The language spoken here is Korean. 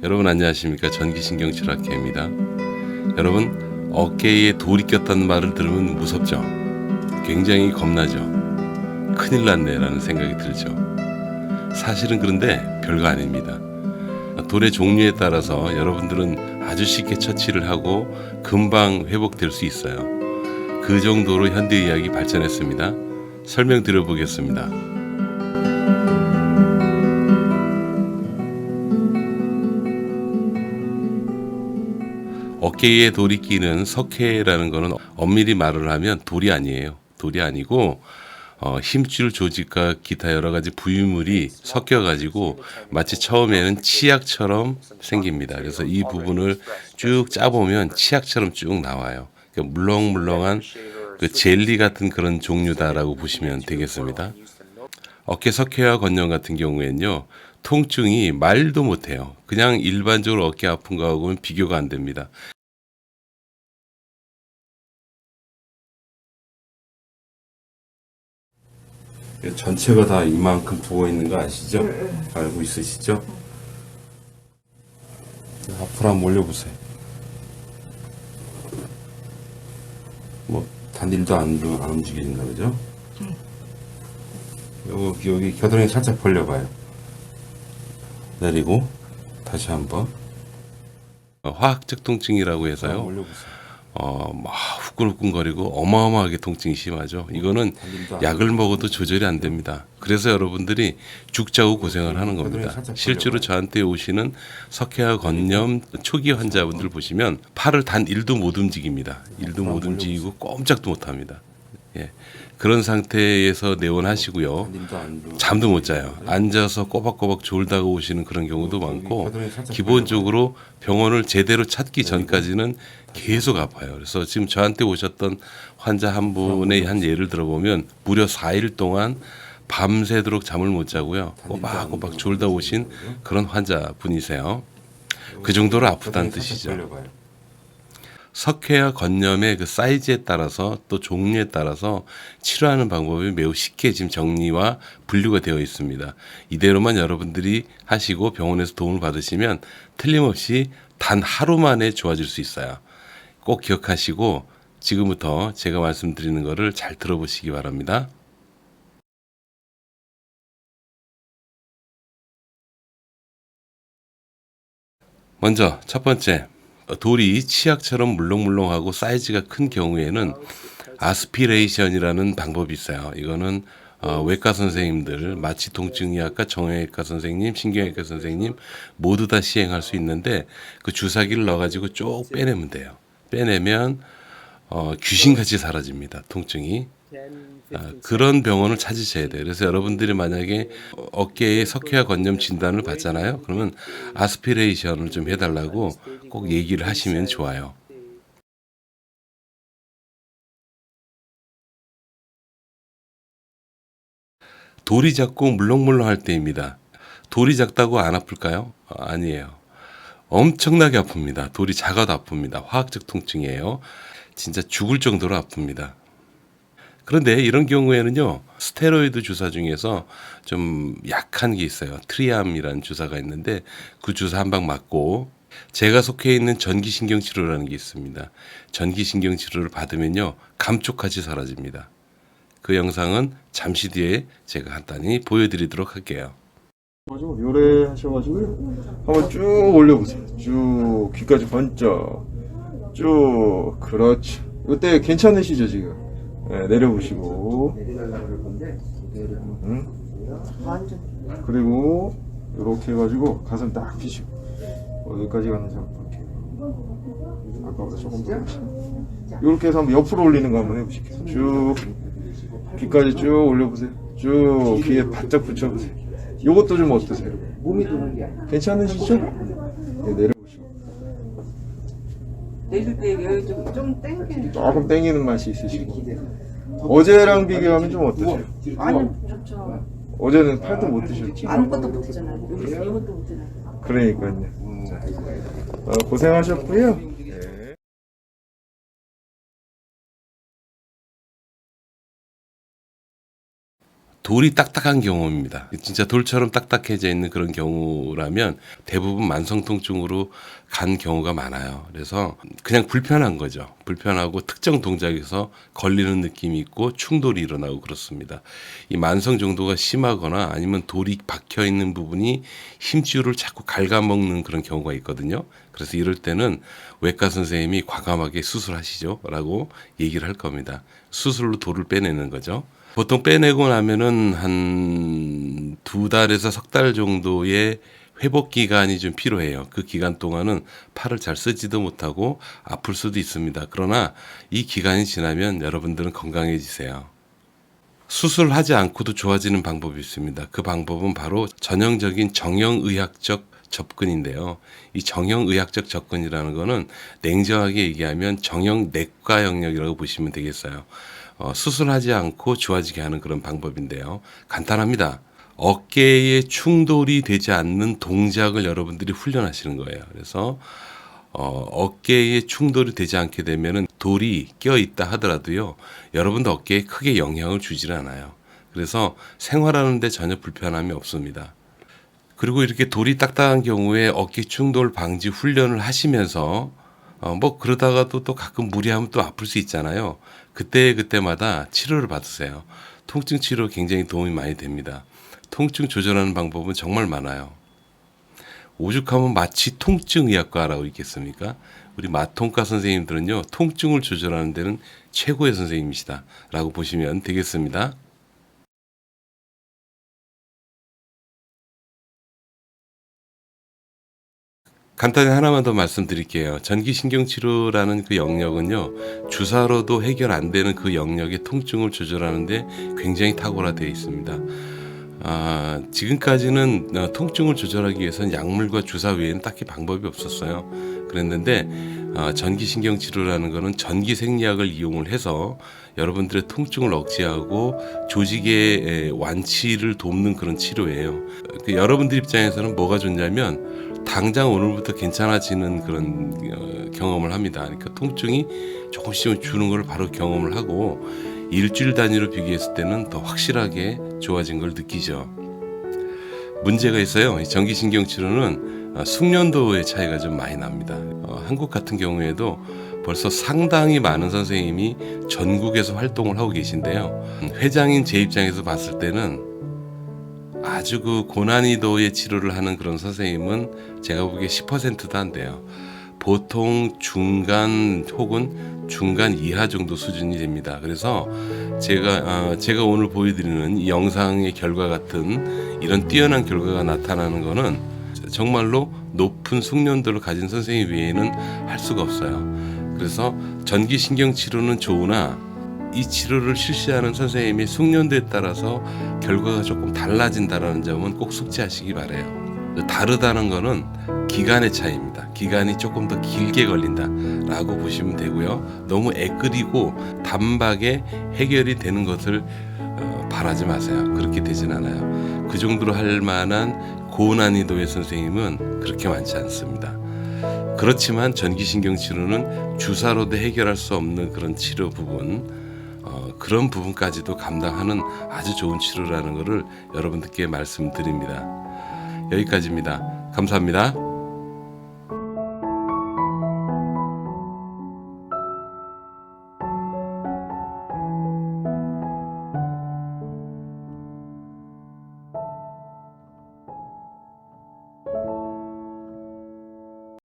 여러분 안녕하십니까? 전기신경치료학회입니다. 여러분, 어깨에 돌이 꼈다는 말을 들으면 무섭죠? 굉장히 겁나죠? 큰일 났네 라는 생각이 들죠. 사실은 그런데 별거 아닙니다. 돌의 종류에 따라서 여러분들은 아주 쉽게 처치를 하고 금방 회복될 수 있어요. 그 정도로 현대의학이 발전했습니다. 설명드려 보겠습니다. 어깨에 돌이 끼는 석회라는 것은 엄밀히 말을 하면 돌이 아니에요. 돌이 아니고 힘줄 조직과 기타 여러 가지 부유물이 섞여가지고 마치 처음에는 치약처럼 생깁니다. 그래서 이 부분을 쭉 짜보면 치약처럼 쭉 나와요. 그러니까 물렁물렁한 그 젤리 같은 그런 종류다라고 보시면 되겠습니다. 어깨 석회와 건염 같은 경우에는요, 통증이 말도 못해요. 그냥 일반적으로 어깨 아픈 거하고는 비교가 안 됩니다. 전체가 다 이만큼 부어 있는 거 아시죠? 알고 있으시죠? 앞으로 한번 올려보세요. 뭐 단일도 안 움직여진다 그죠? 여기 겨드랑이 살짝 벌려봐요. 내리고 다시 한번. 화학적 통증이라고 해서요. 막 후끈후끈거리고 어마어마하게 통증이 심하죠. 이거는 약을 먹어도 조절이 안 됩니다. 그래서 여러분들이 죽자고 고생을 하는 겁니다. 실제로 저한테 오시는 석회와 건염 초기 환자분들 보시면 팔을 단 1도 못 움직입니다. 1도 못 움직이고 꼼짝도 못 합니다. 예. 그런 상태에서 내원하시고요. 잠도 못 자요. 앉아서 꼬박꼬박 졸다가 오시는 그런 경우도 많고, 기본적으로 병원을 제대로 찾기 전까지는 계속 아파요. 그래서 지금 저한테 오셨던 환자 한 분의 한 예를 들어보면 무려 4일 동안 밤새도록 잠을 못 자고요. 꼬박꼬박 졸다 오신 그런 환자분이세요. 그 정도로 아프다는 뜻이죠. 석회와 건염의 그 사이즈에 따라서 또 종류에 따라서 치료하는 방법이 매우 쉽게 지금 정리와 분류가 되어 있습니다. 이대로만 여러분들이 하시고 병원에서 도움을 받으시면 틀림없이 단 하루 만에 좋아질 수 있어요. 꼭 기억하시고 지금부터 제가 말씀드리는 것을 잘 들어보시기 바랍니다. 먼저 첫 번째, 돌이 치약처럼 물렁물렁하고 사이즈가 큰 경우에는 아스피레이션이라는 방법이 있어요. 이거는 외과 선생님들, 마취통증의학과, 정형외과 선생님, 신경외과 선생님 모두 다 시행할 수 있는데, 그 주사기를 넣어가지고 쭉 빼내면 돼요. 빼내면 귀신같이 사라집니다. 통증이. 그런 병원을 찾으셔야 돼요. 그래서 여러분들이 만약에 어깨에 석회와 건염 진단을 받잖아요. 그러면 아스피레이션을 좀 해달라고 꼭 얘기를 하시면 좋아요. 돌이 작고 물렁물렁할 때입니다. 돌이 작다고 안 아플까요? 아니에요. 엄청나게 아픕니다. 돌이 작아도 아픕니다. 화학적 통증이에요. 진짜 죽을 정도로 아픕니다. 그런데 이런 경우에는요, 스테로이드 주사 중에서 좀 약한 게 있어요. 트리암이라는 주사가 있는데 그 주사 한 방 맞고, 제가 속해 있는 전기신경치료라는 게 있습니다. 전기신경치료를 받으면요, 감쪽같이 사라집니다. 그 영상은 잠시 뒤에 제가 간단히 보여드리도록 할게요. 요래하셔가지고 한번 쭉 올려보세요. 쭉 귀까지 번쩍 쭉. 그렇지. 이때 괜찮으시죠 지금? 네, 내려보시고. 그리고 이렇게 해가지고 가슴 딱 피시고 어디까지 가는지 한번 볼게요. 아까보다 조금 더 피시고. 이렇게 해서 한번 옆으로 올리는 거 한번 해보실게요. 쭉 귀까지 쭉 올려보세요. 쭉 귀에 바짝 붙여보세요. 요것도 좀 어떠세요? 몸이 도는 게 아니야. 괜찮으시죠? 네, 내려보시고. 내릴 때 여기 좀 땡기는. 조금 땡기는 맛이 있으시고. 어제랑 비교하면 좀 어떠세요? 아니 좋죠. 어제는 팔도 못 드셨죠? 아무것도 못했잖아요. 여기 이것도 못했잖아요. 그러니까요. 고생하셨고요. 네. 돌이 딱딱한 경우입니다. 진짜 돌처럼 딱딱해져 있는 그런 경우라면 대부분 만성 통증으로 간 경우가 많아요. 그래서 그냥 불편한 거죠. 불편하고 특정 동작에서 걸리는 느낌이 있고 충돌이 일어나고 그렇습니다. 이 만성 정도가 심하거나 아니면 돌이 박혀 있는 부분이 힘줄을 자꾸 갉아먹는 그런 경우가 있거든요. 그래서 이럴 때는 외과 선생님이 과감하게 수술하시죠 라고 얘기를 할 겁니다. 수술로 돌을 빼내는 거죠. 보통 빼내고 나면은 한 2달에서 석 달 정도의 회복 기간이 좀 필요해요. 그 기간 동안은 팔을 잘 쓰지도 못하고 아플 수도 있습니다. 그러나 이 기간이 지나면 여러분들은 건강해지세요. 수술하지 않고도 좋아지는 방법이 있습니다. 그 방법은 바로 전형적인 정형의학적 접근인데요. 이 정형의학적 접근이라는 거는 냉정하게 얘기하면 정형내과 영역이라고 보시면 되겠어요. 수술하지 않고 좋아지게 하는 그런 방법인데요. 간단합니다. 어깨에 충돌이 되지 않는 동작을 여러분들이 훈련하시는 거예요. 그래서 어깨에 충돌이 되지 않게 되면은 돌이 껴있다 하더라도요. 여러분도 어깨에 크게 영향을 주질 않아요. 그래서 생활하는데 전혀 불편함이 없습니다. 그리고 이렇게 돌이 딱딱한 경우에 어깨 충돌 방지 훈련을 하시면서 뭐 그러다가도 또 가끔 무리하면 또 아플 수 있잖아요. 그때마다 치료를 받으세요. 통증 치료 굉장히 도움이 많이 됩니다. 통증 조절하는 방법은 정말 많아요. 오죽하면 마취 통증의학과라고 있겠습니까? 우리 마통과 선생님들은요, 통증을 조절하는 데는 최고의 선생님이시다 라고 보시면 되겠습니다. 간단히 하나만 더 말씀드릴게요. 전기신경치료라는 그 영역은요, 주사로도 해결 안 되는 그 영역의 통증을 조절하는데 굉장히 탁월화되어 있습니다. 지금까지는 통증을 조절하기 위해서는 약물과 주사 외에는 딱히 방법이 없었어요. 그랬는데 전기신경치료라는 것은 전기생리학을 이용을 해서 여러분들의 통증을 억제하고 조직의 완치를 돕는 그런 치료예요. 여러분들 입장에서는 뭐가 좋냐면 당장 오늘부터 괜찮아지는 그런 경험을 합니다. 그러니까 통증이 조금씩 주는 걸 바로 경험을 하고 일주일 단위로 비교했을 때는 더 확실하게 좋아진 걸 느끼죠. 문제가 있어요. 전기신경치료는 숙련도의 차이가 좀 많이 납니다. 한국 같은 경우에도 벌써 상당히 많은 선생님이 전국에서 활동을 하고 계신데요. 회장인 제 입장에서 봤을 때는 아주 그 고난이도의 치료를 하는 그런 선생님은 제가 보기에 10%도 안 돼요. 보통 중간 혹은 중간 이하 정도 수준이 됩니다. 그래서 제가 오늘 보여드리는 이 영상의 결과 같은 이런 뛰어난 결과가 나타나는 것은 정말로 높은 숙련도를 가진 선생님 외에는 할 수가 없어요. 그래서 전기신경치료는 좋으나 이 치료를 실시하는 선생님의 숙련도에 따라서 결과가 조금 달라진다는 점은 꼭 숙지하시기 바라요. 다르다는 것은 기간의 차이입니다. 기간이 조금 더 길게 걸린다라고 보시면 되고요. 너무 애끓이고 단박에 해결이 되는 것을 바라지 마세요. 그렇게 되진 않아요. 그 정도로 할 만한 고난이도의 선생님은 그렇게 많지 않습니다. 그렇지만 전기신경치료는 주사로도 해결할 수 없는 그런 치료 부분, 그런 부분까지도 감당하는 아주 좋은 치료라는 것을 여러분들께 말씀드립니다. 여기까지입니다. 감사합니다.